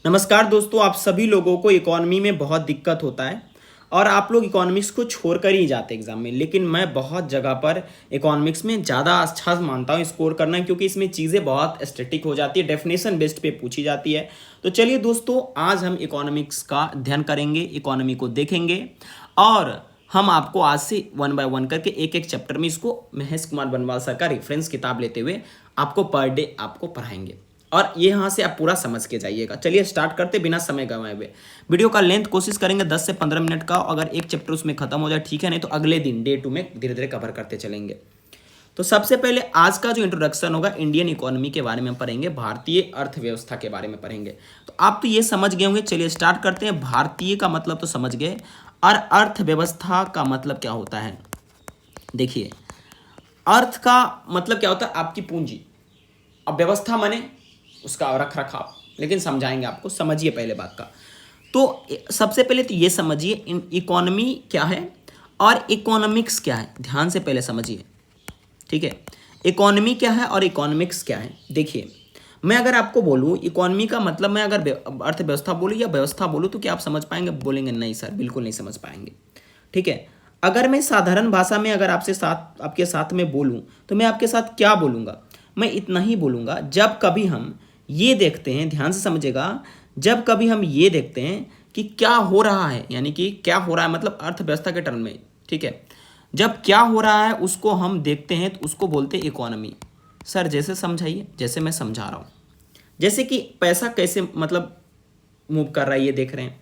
नमस्कार दोस्तों, आप सभी लोगों को इकोनॉमी में बहुत दिक्कत होता है और आप लोग इकोनॉमिक्स को छोड़ कर ही जाते हैं एग्जाम में। लेकिन मैं बहुत जगह पर इकोनॉमिक्स में ज़्यादा अच्छा मानता हूँ स्कोर करना, क्योंकि इसमें चीज़ें बहुत स्टैटिक हो जाती है, डेफिनेशन बेस्ड पे पूछी जाती है। तो चलिए दोस्तों, आज हम इकोनॉमिक्स का अध्ययन करेंगे, इकोनॉमी को देखेंगे और हम आपको आज से वन बाय वन करके एक एक चैप्टर में इसको महेश कुमार बनवाल सर का रेफरेंस किताब लेते हुए आपको पर डे आपको पढ़ाएंगे और ये यहाँ से आप पूरा समझ के जाइएगा। चलिए स्टार्ट करते बिना समय गंवाए हुए। वीडियो का लेंथ कोशिश करेंगे 10 से 15 मिनट का, अगर एक चैप्टर उसमें खत्म हो जाए ठीक है, नहीं तो अगले दिन डे 2 में धीरे धीरे कवर करते चलेंगे। तो सबसे पहले आज का जो इंट्रोडक्शन होगा इंडियन इकोनॉमी के बारे में पढ़ेंगे, भारतीय अर्थव्यवस्था के बारे में पढ़ेंगे। तो आप तो ये समझ गए होंगे। चलिए स्टार्ट करते हैं। भारतीय का मतलब तो समझ गए, और अर्थव्यवस्था का मतलब क्या होता है। देखिए, अर्थ का मतलब क्या होता है, आपकी पूंजी। अब व्यवस्था माने उसका रख रखाव, लेकिन समझाएंगे आपको, समझिए पहले बात का। तो सबसे पहले तो ये समझिए इकोनॉमी क्या है और इकोनॉमिक्स क्या है। ध्यान से पहले समझिए, ठीक है। इकोनॉमी क्या है और इकोनॉमिक्स क्या है। देखिए, मैं अगर आपको बोलूँ इकोनॉमी का मतलब, मैं अगर अर्थव्यवस्था बोलूँ या व्यवस्था बोलूँ तो क्या आप समझ पाएंगे? बोलेंगे नहीं सर, बिल्कुल नहीं समझ पाएंगे, ठीक है। अगर मैं साधारण भाषा में अगर आपके साथ में बोलूँ तो मैं आपके साथ क्या बोलूँगा? मैं इतना ही बोलूँगा, जब कभी हम ये देखते हैं, ध्यान से समझेगा, जब कभी हम ये देखते हैं कि क्या हो रहा है, यानी कि क्या हो रहा है मतलब अर्थव्यवस्था के टर्म में, ठीक है। जब क्या हो रहा है उसको हम देखते हैं तो उसको बोलते हैं इकोनॉमी। सर जैसे समझाइए, जैसे मैं समझा रहा हूँ। जैसे कि पैसा कैसे मतलब मूव कर रहा है ये देख रहे हैं,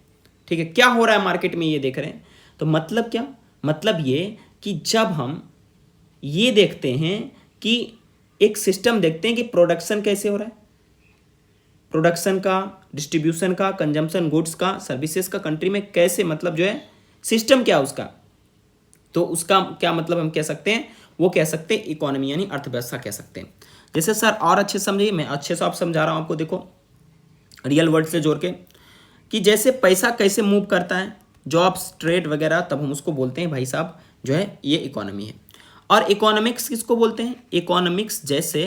ठीक है। क्या हो रहा है मार्केट में ये देख रहे हैं। तो मतलब क्या? मतलब ये कि जब हम ये देखते हैं कि एक सिस्टम देखते हैं कि प्रोडक्शन कैसे हो रहा है, प्रोडक्शन का, डिस्ट्रीब्यूशन का, कंजम्पशन गुड्स का, सर्विसेज का कंट्री में कैसे, मतलब जो है सिस्टम क्या उसका, तो उसका क्या मतलब हम कह सकते हैं, वो कह सकते हैं इकोनॉमी, यानी अर्थव्यवस्था कह सकते हैं। जैसे सर और अच्छे समझिए, मैं अच्छे से आप समझा रहा हूँ आपको, देखो रियल वर्ड से जोड़ के, कि जैसे पैसा कैसे मूव करता है, जॉब्स, ट्रेड वगैरह, तब हम उसको बोलते हैं भाई साहब जो है ये इकोनॉमी है। और इकोनॉमिक्स किसको बोलते हैं? इकोनॉमिक्स जैसे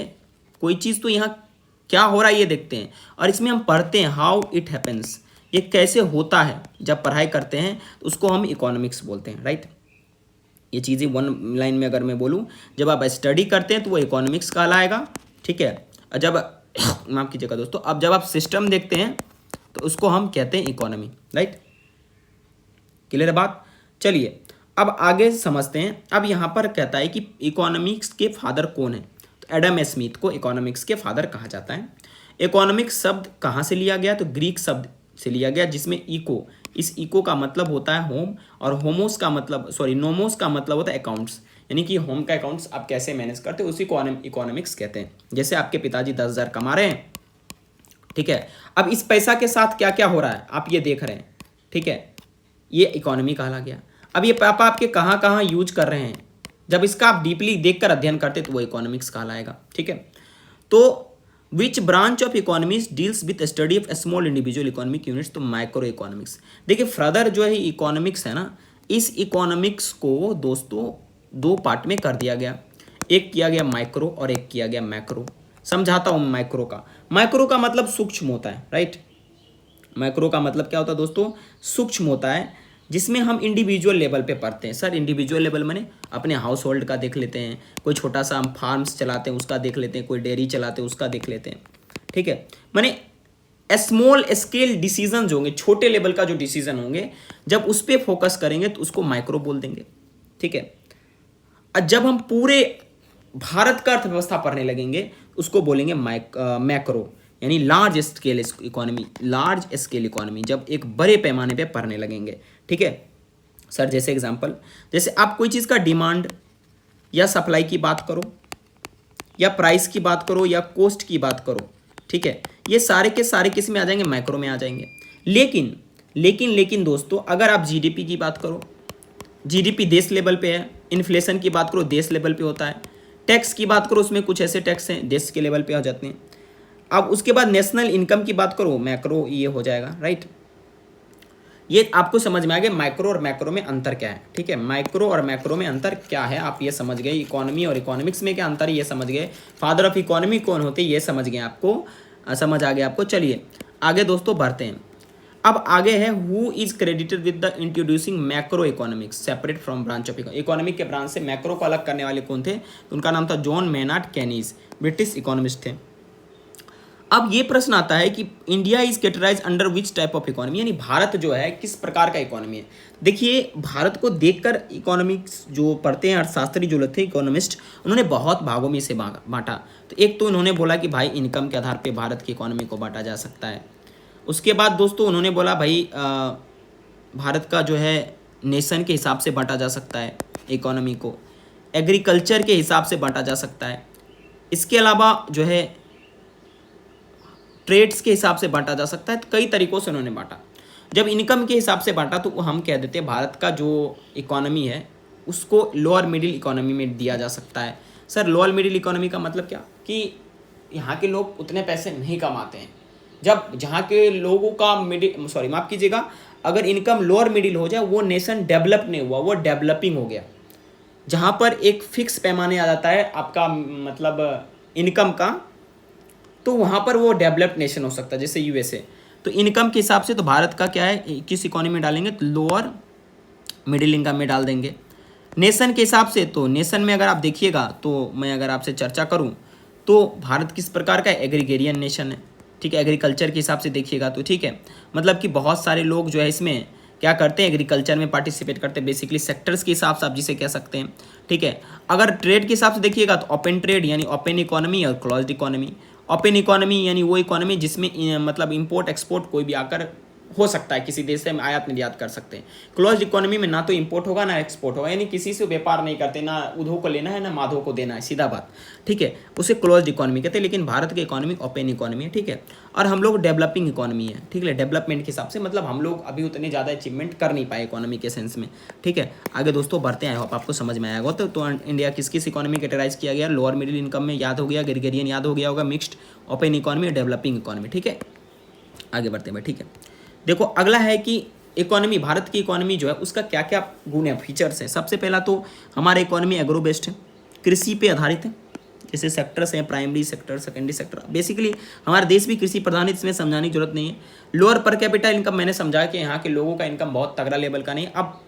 कोई चीज़ तो यहाँ क्या हो रहा है ये देखते हैं और इसमें हम पढ़ते हैं हाउ इट हैपन्स, ये कैसे होता है। जब पढ़ाई करते हैं तो उसको हम इकोनॉमिक्स बोलते हैं, राइट। ये चीज़ें वन लाइन में अगर मैं बोलूँ, जब आप स्टडी करते हैं तो वो इकोनॉमिक्स कहलाएगा, ठीक है। और जब माफ़ कीजिएगा दोस्तों, अब जब आप सिस्टम देखते हैं तो उसको हम कहते हैं इकोनॉमी, राइट। क्लियर है बात? चलिए अब आगे समझते हैं। अब यहाँ पर कहता है कि इकोनॉमिक्स के फादर कौन है, तो एडम स्मिथ को इकोनॉमिक्स के फादर कहा जाता है। इकोनॉमिक्स शब्द कहाँ से लिया गया? तो ग्रीक शब्द से लिया गया, जिसमें इको, इस इको का मतलब होता है होम, और होमोस का मतलब, सॉरी, नोमोस का मतलब होता है अकाउंट्स, यानी कि होम का अकाउंट्स आप कैसे मैनेज करते हो उसी को इकोनॉमिक्स कहते हैं। जैसे आपके पिताजी 10,000 कमा रहे हैं, ठीक है। अब इस पैसा के साथ क्या क्या हो रहा है आप ये देख रहे हैं, ठीक है, ये इकोनॉमी कहला गया। अब ये पापा आपके कहाँ कहाँ यूज कर रहे हैं, जब इसका आप डीपली देखकर अध्ययन करते तो वो इकोनॉमिक्स कहलाएगा, ठीक है। तो which branch of economics deals with study of small individual economic units, तो माइक्रो इकोनॉमिक्स। देखिए फर्दर जो है इकोनॉमिक्स है ना, इस इकोनॉमिक्स को दोस्तों दो पार्ट में कर दिया गया, एक किया गया माइक्रो और एक किया गया मैक्रो। समझाता हूँ माइक्रो का। माइक्रो का मतलब सूक्ष्म होता है, राइट। मैक्रो का मतलब क्या होता है दोस्तों? सूक्ष्म होता है, जिसमें हम इंडिविजुअल लेवल पे पढ़ते हैं। सर इंडिविजुअल लेवल माने अपने हाउस होल्ड का देख लेते हैं, कोई छोटा सा हम फार्म्स चलाते हैं उसका देख लेते हैं, कोई डेयरी चलाते हैं उसका देख लेते हैं, ठीक है। माने स्मॉल स्केल डिसीजन जो होंगे, छोटे लेवल का जो डिसीजन होंगे, जब उस पर फोकस करेंगे तो उसको माइक्रो बोल देंगे, ठीक है। और जब हम पूरे भारत का अर्थव्यवस्था पढ़ने लगेंगे उसको बोलेंगे मैक्रो, यानी large scale economy, large scale economy जब एक बड़े पैमाने पे पढ़ने लगेंगे, ठीक है। सर जैसे एग्जांपल, जैसे आप कोई चीज़ का डिमांड या सप्लाई की बात करो, या प्राइस की बात करो, या कॉस्ट की बात करो, ठीक है, ये सारे के सारे किस में आ जाएंगे? मैक्रो में आ जाएंगे। लेकिन लेकिन लेकिन दोस्तों, अगर आप जीडीपी की बात करो, जीडीपी देश लेवल पे है, इन्फ्लेशन की बात करो देश लेवल पे होता है, टैक्स की बात करो उसमें कुछ ऐसे टैक्स हैं देश के लेवल पे आ जाते हैं। अब उसके बाद नेशनल इनकम की बात करो, मैक्रो ये हो जाएगा, राइट। ये आपको समझ में आ गया माइक्रो और मैक्रो में अंतर क्या है, ठीक है। माइक्रो और मैक्रो में अंतर क्या है आप ये समझ गए। इकोनॉमी और इकोनॉमिक्स में क्या अंतर है ये समझ गए। फादर ऑफ इकोनॉमी कौन होते हैं ये समझ गए आपको, समझ आ गया आपको। चलिए आगे दोस्तों बढ़ते हैं। अब आगे है who is credited with the introducing macro economics separate from branch of economic के ब्रांच से मैक्रो को अलग करने वाले कौन थे? तो उनका नाम था John Maynard Keynes, British economist थे। अब ये प्रश्न आता है कि India is categorize under which type of economy, यानी भारत जो है किस प्रकार का इकोनॉमी है। देखिए भारत को देखकर इकोनॉमिक्स जो पढ़ते हैं अर्थशास्त्री जो लोग थे इकोनॉमिस्ट, उन्होंने बहुत भागों में इसे बांटा। तो एक तो उन्होंने बोला कि भाई इनकम के आधार पे भारत की इकोनॉमी को बांटा जा सकता है। उसके बाद दोस्तों उन्होंने बोला भाई भारत का जो है नेशन के हिसाब से बांटा जा सकता है इकोनॉमी को, एग्रीकल्चर के हिसाब से बांटा जा सकता है, इसके अलावा जो है ट्रेड्स के हिसाब से बांटा जा सकता है। तो कई तरीकों से उन्होंने बांटा। जब इनकम के हिसाब से बांटा तो हम कह देते हैं भारत का जो इकोनॉमी है उसको लोअर मिडिल इकोनॉमी में दिया जा सकता है। सर लोअर मिडिल इकोनॉमी का मतलब क्या कि यहाँ के लोग उतने पैसे नहीं कमाते हैं। जब जहाँ के लोगों का माफ़ कीजिएगा, अगर इनकम लोअर मिडिल हो जाए वो नेशन डेवलप नहीं हुआ, वो डेवलपिंग हो गया। जहाँ पर एक फिक्स पैमाने आ जाता है आपका मतलब इनकम का, तो वहाँ पर वो डेवलप्ड नेशन हो सकता है, जैसे यूएसए। तो इनकम के हिसाब से तो भारत का क्या है, किस इकोनॉमी में डालेंगे तो लोअर मिडिल इनकम में डाल देंगे। नेशन के हिसाब से तो नेशन में अगर आप देखिएगा तो मैं अगर आपसे चर्चा करूँ तो भारत किस प्रकार का एग्रीगेरियन नेशन है, ठीक है। एग्रीकल्चर के हिसाब से देखिएगा तो ठीक है, मतलब कि बहुत सारे लोग जो है इसमें क्या करते हैं, एग्रीकल्चर में पार्टिसिपेट करते हैं। बेसिकली सेक्टर्स के हिसाब से आप जिसे कह सकते हैं, ठीक है। अगर ट्रेड के हिसाब से देखिएगा तो ओपन ट्रेड यानी ओपन इकोनॉमी और क्लोज्ड इकोनॉमी। ओपन इकोनॉमी यानी वो इकोनॉमी जिसमें मतलब इंपोर्ट एक्सपोर्ट कोई भी आकर हो सकता है, किसी देश से हम आयात निर्यात कर सकते हैं। क्लोज्ड इकोनॉमी में ना तो इंपोर्ट होगा ना एक्सपोर्ट होगा, यानी किसी से व्यापार नहीं करते, ना उधो को लेना है ना माधो को देना है, सीधा बात, ठीक है। उसे क्लोज्ड इकोनॉमी कहते हैं। लेकिन भारत की इकोनॉमी ओपन इकोनॉमी है, ठीक है। और हम लोग डेवलपिंग इकोनॉमी है, ठीक है। डेवलपमेंट के हिसाब से मतलब हम लोग अभी उतने ज़्यादा अचीवमेंट कर नहीं पाए इकोनॉमी के सेंस में, ठीक है। आगे दोस्तों बढ़ते हैं, होप आपको समझ में आया होगा। तो इंडिया किस किस इकोनॉमी कैटेगराइज किया गया, लोअर मिडिल इनकम में याद हो गया, एग्रीगेरियन याद हो गया होगा, मिक्स्ड, ओपन इकोनॉमी और डेवलपिंग इकोनॉमी, ठीक है। आगे बढ़ते हैं, ठीक है। देखो अगला है कि इकोनॉमी, भारत की इकोनॉमी जो है उसका क्या क्या गुण है, फीचर्स है। सबसे पहला तो हमारा इकोनॉमी एग्रो बेस्ड है, कृषि पे आधारित है। जैसे सेक्टर्स हैं, primary sector, secondary sector, basically हमारा देश भी कृषि प्रधान है, इसमें समझाने की जरूरत नहीं है। लोअर पर कैपिटा इनकम, मैंने समझा कि यहाँ के लोगों का इनकम बहुत तगड़ा लेवल का नहीं। अब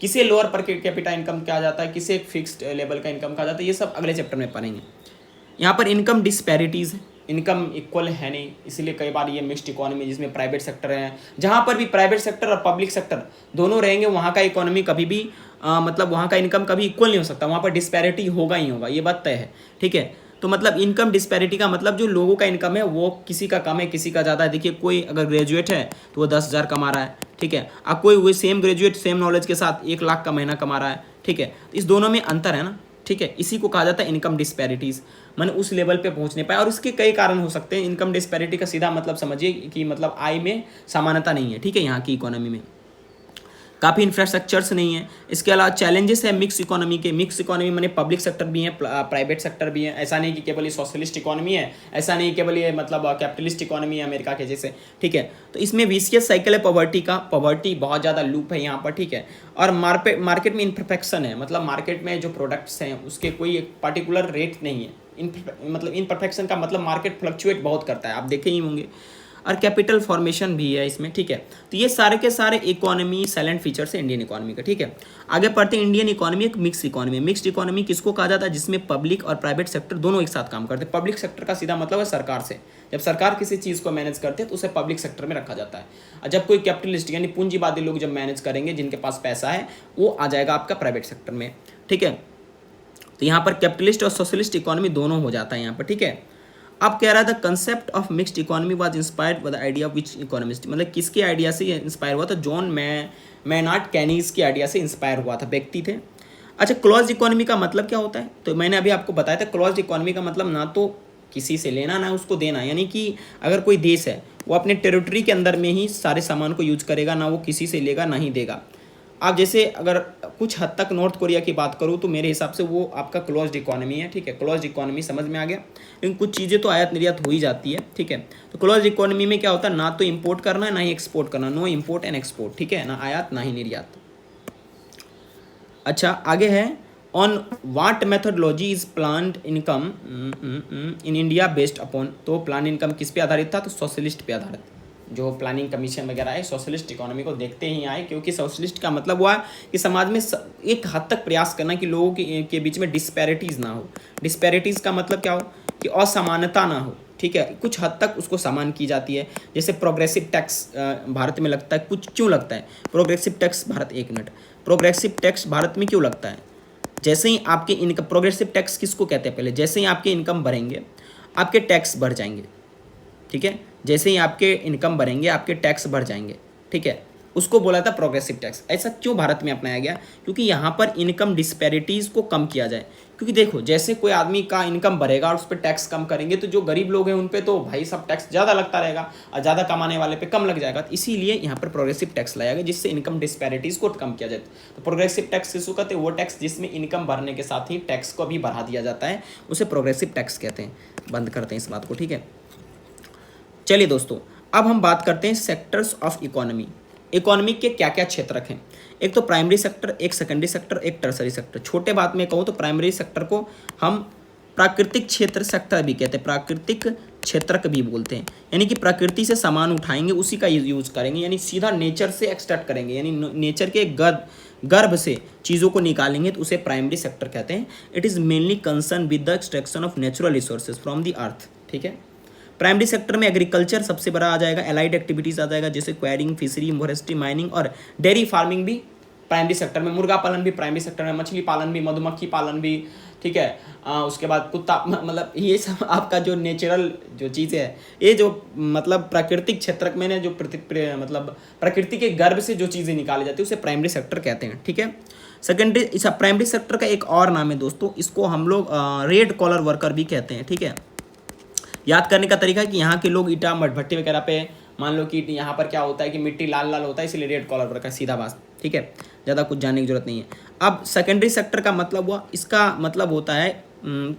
किसे लोअर पर कैपिटा इनकम कहा जाता है, किसे फिक्स्ड लेवल का इनकम कहा जाता है, ये सब अगले चैप्टर में पढ़ेंगे। यहाँ पर इनकम डिस्पैरिटीज़ है, इनकम इक्वल है नहीं, इसलिए कई बार ये मिक्स्ड इकोनॉमी जिसमें प्राइवेट सेक्टर है, जहाँ पर भी प्राइवेट सेक्टर और पब्लिक सेक्टर दोनों रहेंगे वहाँ का इकोनॉमी कभी भी मतलब वहाँ का इनकम कभी इक्वल नहीं हो सकता, वहाँ पर डिस्पैरिटी होगा ही होगा, ये बात तय है, ठीक है। तो मतलब इनकम डिस्पैरिटी का मतलब जो लोगों का इनकम है वो किसी का कम है किसी का ज़्यादा है। देखिए कोई अगर ग्रेजुएट है तो वो 10,000 कमा रहा है, ठीक है। अब कोई वही सेम ग्रेजुएट सेम नॉलेज के साथ 1 लाख का महीना कमा रहा है, ठीक है। इस दोनों में अंतर है ना, ठीक है। इसी को कहा जाता है इनकम डिस्पैरिटीज़, मैंने उस लेवल पे पहुंच नहीं पाया। और इसके कई कारण हो सकते हैं। इनकम डिस्पैरिटी का सीधा मतलब समझिए कि मतलब आय में समानता नहीं है, ठीक है। यहाँ की इकोनॉमी में काफ़ी इंफ्रास्ट्रक्चर्स नहीं है। इसके अलावा चैलेंजेस है मिक्स इकोनॉमी के। मिक्स इकोनॉमी माने पब्लिक सेक्टर भी है, प्राइवेट सेक्टर भी है। ऐसा नहीं कि केवल ये सोशलिस्ट इकोनॉमी है, ऐसा नहीं केवल ये मतलब कैपिटलिस्ट इकोनॉमी है अमेरिका के जैसे, ठीक है। तो इसमें विशियस साइकिल है पॉवर्टी का, पॉवर्टी बहुत ज़्यादा लूप है यहाँ पर, ठीक है। और मार्केट में इनपरफेक्शन है, मतलब मार्केट में जो प्रोडक्ट्स हैं उसके कोई एक पर्टिकुलर रेट नहीं है। मतलब इनपरफेक्शन का मतलब मार्केट फ्लक्चुएट बहुत करता है, आप देखे ही होंगे। और कैपिटल फॉर्मेशन भी है इसमें, ठीक है। तो ये सारे के सारे इकोनॉमी साइलेंट फीचर्स है इंडियन इकोनॉमी का, ठीक है। आगे पढ़ते हैं। इंडियन इकोनॉमी एक मिक्स इकोनॉमी है। मिक्स्ड इकोनॉमी किसको कहा जाता है, जिसमें पब्लिक और प्राइवेट सेक्टर दोनों एक साथ काम करते हैं। पब्लिक सेक्टर का सीधा मतलब है सरकार से, जब सरकार किसी चीज़ को मैनेज करते हैं तो उसे पब्लिक सेक्टर में रखा जाता है। और जब कोई कैपिटलिस्ट यानी पूंजीवादी लोग जब मैनेज करेंगे, जिनके पास पैसा है, वो आ जाएगा आपका प्राइवेट सेक्टर में, ठीक है। तो यहाँ पर कैपिटलिस्ट और सोशलिस्ट इकोनॉमी दोनों हो जाता है यहाँ पर, ठीक है। अब कह रहा था concept of mixed economy was inspired by the idea of which economist, मतलब किसके आइडिया से इंस्पायर हुआ था, जॉन मेनार्ड केनीज के आइडिया से इंस्पायर हुआ था, व्यक्ति थे। अच्छा क्लोज्ड इकोनॉमी का मतलब क्या होता है, तो मैंने अभी आपको बताया था क्लोज्ड इकोनॉमी का मतलब ना तो किसी से लेना ना उसको देना, यानी कि अगर कोई देश है वो अपने टेरिटरी के अंदर में ही सारे सामान को यूज करेगा, ना वो किसी से लेगा ना ही देगा। आप जैसे अगर कुछ हद तक नॉर्थ कोरिया की बात करूँ तो मेरे हिसाब से वो आपका क्लोज्ड इकोनॉमी है, ठीक है। क्लोज्ड इकोनॉमी समझ में आ गया, लेकिन कुछ चीज़ें तो आयात निर्यात हो ही जाती है, ठीक है। तो क्लोज्ड इकोनॉमी में क्या होता है, ना तो इंपोर्ट करना है ना ही एक्सपोर्ट करना, नो इंपोर्ट एंड एक्सपोर्ट, ठीक है, ना आयात ना ही निर्यात। अच्छा आगे है on what methodology is planned income in India based upon, तो प्लान इनकम किस पे आधारित था, तो सोशलिस्ट पे आधारित, जो प्लानिंग कमीशन वगैरह है सोशलिस्ट इकोनॉमी को देखते ही आए, क्योंकि सोशलिस्ट का मतलब हुआ कि समाज में एक हद तक प्रयास करना कि लोगों के बीच में डिस्पैरिटीज़ ना हो। डिस्पैरिटीज़ का मतलब क्या हो कि असमानता ना हो, ठीक है, कुछ हद तक उसको समान की जाती है। जैसे प्रोग्रेसिव टैक्स भारत में लगता है, कुछ क्यों लगता है प्रोग्रेसिव टैक्स भारत, एक मिनट, प्रोग्रेसिव टैक्स भारत में क्यों लगता है? जैसे ही आपके इनकम, प्रोग्रेसिव टैक्स किसको कहते हैं पहले, जैसे ही आपके इनकम बढ़ेंगे आपके टैक्स बढ़ जाएंगे, ठीक है, जैसे ही आपके इनकम बढ़ेंगे आपके टैक्स बढ़ जाएंगे, ठीक है, उसको बोला था प्रोग्रेसिव टैक्स। ऐसा क्यों भारत में अपनाया गया? क्योंकि यहाँ पर इनकम डिस्पैरिटीज़ को कम किया जाए। क्योंकि देखो जैसे कोई आदमी का इनकम बढ़ेगा और उस पर टैक्स कम करेंगे तो जो गरीब लोग हैं उन पे तो भाई सब टैक्स ज़्यादा लगता रहेगा और ज़्यादा कमाने वाले पे कम लग जाएगा। तो इसीलिए यहाँ पर प्रोग्रेसिव टैक्स लाया गया जिससे इनकम डिस्पैरिटीज़ को कम किया जाए। तो प्रोग्रेसिव टैक्स किसको कहते हैं? वो टैक्स जिसमें इनकम बढ़ने के साथ ही टैक्स को भी बढ़ा दिया जाता है, उसे प्रोग्रेसिव टैक्स कहते हैं। बंद करते हैं इस बात को, ठीक है। चलिए दोस्तों, अब हम बात करते हैं सेक्टर्स ऑफ इकोनॉमी। इकोनॉमी के क्या क्या क्षेत्रक हैं? एक तो प्राइमरी सेक्टर, एक सेकेंडरी सेक्टर, एक टर्सरी सेक्टर। छोटे बात में कहूँ तो प्राइमरी सेक्टर को हम प्राकृतिक क्षेत्र सेक्टर भी कहते हैं, प्राकृतिक क्षेत्रक भी बोलते हैं। यानी कि प्रकृति से सामान उठाएंगे उसी का यूज करेंगे, यानी सीधा नेचर से एक्सट्रैक्ट करेंगे, यानी नेचर के गर्भ से चीज़ों को निकालेंगे तो उसे प्राइमरी सेक्टर कहते हैं। It is mainly concern with the extraction of natural resources from the earth, ठीक है। प्राइमरी सेक्टर में एग्रीकल्चर सबसे बड़ा आ जाएगा, एलाइड एक्टिविटीज़ आ जाएगा जैसे क्वायरिंग, फिशरी, फॉरेस्ट्री, माइनिंग और डेयरी फार्मिंग भी प्राइमरी सेक्टर में, मुर्गा पालन भी प्राइमरी सेक्टर में, मछली पालन भी, मधुमक्खी पालन भी, ठीक है। उसके बाद कुत्ता, मतलब ये सब आपका जो नेचुरल जो चीज़ें है, ये जो मतलब प्राकृतिक क्षेत्र में जो मतलब प्रकृति के गर्भ से जो चीज़ें निकाली जाती है उसे प्राइमरी सेक्टर कहते हैं, ठीक है। सेकेंडरी, इस प्राइमरी सेक्टर का एक और नाम है दोस्तों, इसको हम लोग रेड कॉलर वर्कर भी कहते हैं, ठीक है। याद करने का तरीका है कि यहाँ के लोग ईटा भट्टी वगैरह पे, मान लो कि यहाँ पर क्या होता है कि मिट्टी लाल लाल होता है इसलिए रेड कॉलर वर्कर, सीधा बात, ठीक है, ज़्यादा कुछ जानने की जरूरत नहीं है। अब सेकेंडरी सेक्टर का मतलब हुआ, इसका मतलब होता है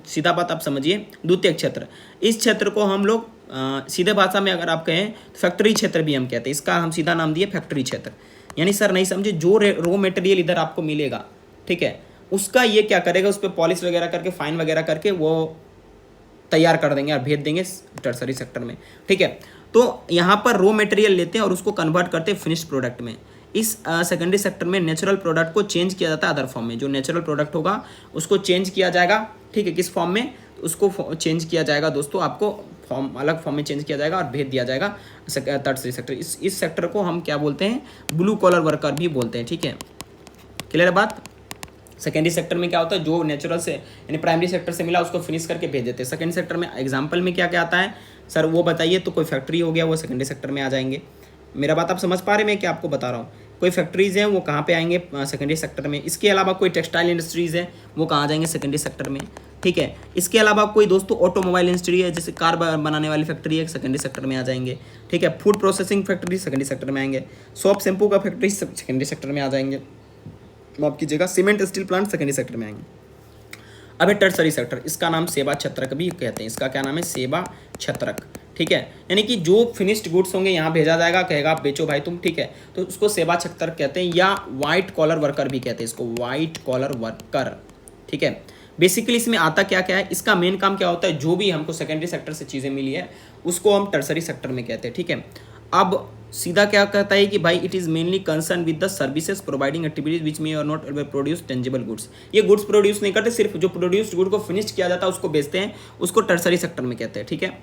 सीधा बात आप समझिए, द्वितीयक क्षेत्र। इस क्षेत्र को हम लोग सीधे भाषा में अगर आप कहें फैक्ट्री क्षेत्र भी हम कहते हैं, इसका हम सीधा नाम दिए फैक्ट्री क्षेत्र। यानी सर नहीं समझे, जो रॉ मटेरियल इधर आपको मिलेगा, ठीक है, उसका ये क्या करेगा, उस पर पॉलिश वगैरह करके, फाइन वगैरह करके वो तैयार कर देंगे और भेज देंगे टर्सरी सेक्टर में, ठीक है। तो यहाँ पर रॉ मटेरियल लेते हैं और उसको कन्वर्ट करते हैं फिनिश्ड प्रोडक्ट में। इस सेकेंडरी सेक्टर में नेचुरल प्रोडक्ट को चेंज किया जाता है अदर फॉर्म में, जो नेचुरल प्रोडक्ट होगा उसको चेंज किया जाएगा, ठीक है, किस फॉर्म में, उसको चेंज किया जाएगा दोस्तों, आपको फॉर्म अलग फॉर्म में चेंज किया जाएगा और भेज दिया जाएगा टर्सरी सेक्टर। इस सेक्टर को हम क्या बोलते हैं? ब्लू कॉलर वर्कर भी बोलते हैं, ठीक है। क्लियर है बात? सेकेंडरी सेक्टर में क्या होता है, जो नेचुरल से यानी प्राइमरी सेक्टर से मिला उसको फिनिश करके भेज देते हैं। सेकेंड सेक्टर में एग्जांपल में क्या क्या आता है सर वो बताइए? तो कोई फैक्ट्री हो गया वो सेकेंडरी सेक्टर में आ जाएंगे। मेरा बात आप समझ पा रहे हैं मैं क्या आपको बता रहा हूँ? कोई फैक्ट्रीज़ हैं वो कहाँ पे आएंगे? सेकेंडरी सेक्टर में। इसके अलावा कोई टेक्सटाइल इंडस्ट्रीज़ है वो कहाँ जाएंगे? सेकेंडरी सेक्टर में, ठीक है। इसके अलावा कोई दोस्तों ऑटोमोबाइल इंडस्ट्री है, जैसे कार बनाने वाली फैक्ट्री है, सेकेंडरी सेक्टर में आ जाएंगे, ठीक है। Food processing factory secondary sector में आएंगे। सोप शैम्पू का फैक्ट्री सेकेंडरी सेक्टर में आ जाएंगे, माफ कीजिएगा, cement steel plant secondary sector में आएंगे। अब है टर्सरी सेक्टर, इसका नाम सेवा छत्रक भी कहते हैं। इसका क्या नाम है? सेवा छत्रक, ठीक है। यानी कि जो फिनिश्ड गुड्स होंगे यहाँ भेजा जाएगा, कहेगा आप बेचो भाई तुम, ठीक है, तो उसको सेवा छत्रक कहते हैं, या वाइट कॉलर वर्कर भी कहते हैं इसको, वाइट कॉलर वर्कर, ठीक है। बेसिकली इसमें आता क्या क्या है, इसका मेन काम क्या होता है, जो भी हमको सेकेंडरी सेक्टर से चीज़ें मिली है उसको हम टर्सरी सेक्टर में कहते हैं, ठीक है। अब सीधा क्या कहता है कि भाई it is mainly concern with the services providing activities which may or not produce tangible goods. ये गुड्स प्रोड्यूस नहीं करते, सिर्फ जो प्रोड्यूस्ड गुड को फिनिश किया जाता है उसको बेचते हैं, उसको टर्सरी सेक्टर में कहते हैं, ठीक है।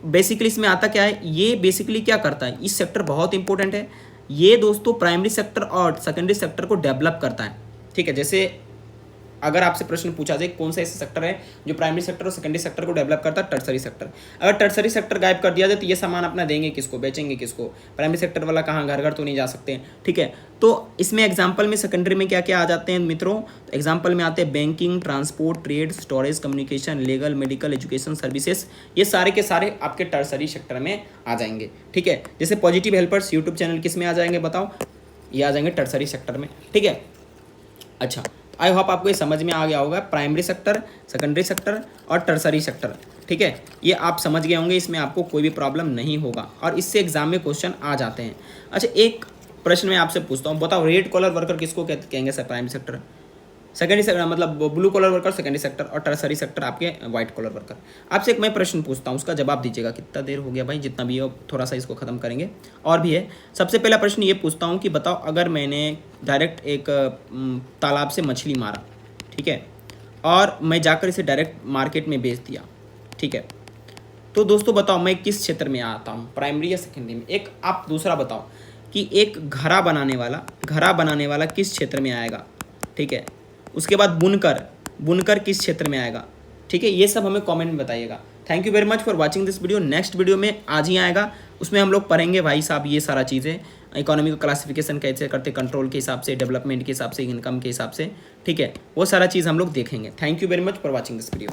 बेसिकली इसमें आता क्या है, ये बेसिकली क्या करता है, इस सेक्टर बहुत इंपॉर्टेंट है, ये दोस्तों प्राइमरी सेक्टर और सेकेंडरी सेक्टर को डेवलप करता है, ठीक है। जैसे अगर आपसे प्रश्न पूछा जाए कौन सा ऐसा सेक्टर है जो प्राइमरी सेक्टर और सेकेंडरी सेक्टर को डेवलप करता है, टर्सरी सेक्टर। अगर टर्सरी सेक्टर गायब कर दिया जाए तो ये सामान अपना देंगे किसको, बेचेंगे किसको? प्राइमरी सेक्टर वाला कहाँ, घर घर तो नहीं जा सकते, ठीक है। तो इसमें एग्जाम्पल में सेकेंडरी में क्या क्या आ जाते हैं मित्रों? तो एग्जाम्पल में आते हैं banking, transport, trade, storage, communication, legal, medical, education services, ये सारे के सारे आपके टर्सरी सेक्टर में आ जाएंगे, ठीक है। जैसे पॉजिटिव हेल्पर्स यूट्यूब चैनल किस में आ जाएंगे बताओ? ये आ जाएंगे टर्सरी सेक्टर में, ठीक है। अच्छा, आई होप आपको ये समझ में आ गया होगा, प्राइमरी सेक्टर, सेकेंडरी सेक्टर और टर्सरी सेक्टर, ठीक है। ये आप समझ गए होंगे, इसमें आपको कोई भी प्रॉब्लम नहीं होगा और इससे एग्जाम में क्वेश्चन आ जाते हैं। अच्छा, एक प्रश्न मैं आपसे पूछता हूँ, बताओ रेड कॉलर वर्कर किसको कहेंगे sir primary sector? Secondary sector मतलब blue collar worker secondary sector, और टर्सरी सेक्टर आपके व्हाइट कॉलर वर्कर। आपसे एक मैं प्रश्न पूछता हूँ, उसका जवाब दीजिएगा। कितना देर हो गया भाई, जितना भी हो थोड़ा सा इसको ख़त्म करेंगे, और भी है। सबसे पहला प्रश्न ये पूछता हूँ कि बताओ, अगर मैंने डायरेक्ट एक तालाब से मछली मारा, ठीक है, और मैं जाकर इसे डायरेक्ट मार्केट में बेच दिया, ठीक है, तो दोस्तों बताओ मैं किस क्षेत्र में आता हूँ, प्राइमरी या सेकेंडरी में। एक आप दूसरा बताओ कि एक घड़ा बनाने वाला किस क्षेत्र में आएगा, ठीक है। उसके बाद बुनकर किस क्षेत्र में आएगा, ठीक है। ये सब हमें कमेंट में बताइएगा। Thank you very much for watching this video. Next video में आज ही आएगा, उसमें हम लोग पढ़ेंगे भाई साहब ये सारा चीज़ें, इकोनॉमी को क्लासिफिकेशन कैसे करते, कंट्रोल के हिसाब से, डेवलपमेंट के हिसाब से, इनकम के हिसाब से, ठीक है, वो सारा चीज़ हम लोग देखेंगे। Thank you very much for watching this video.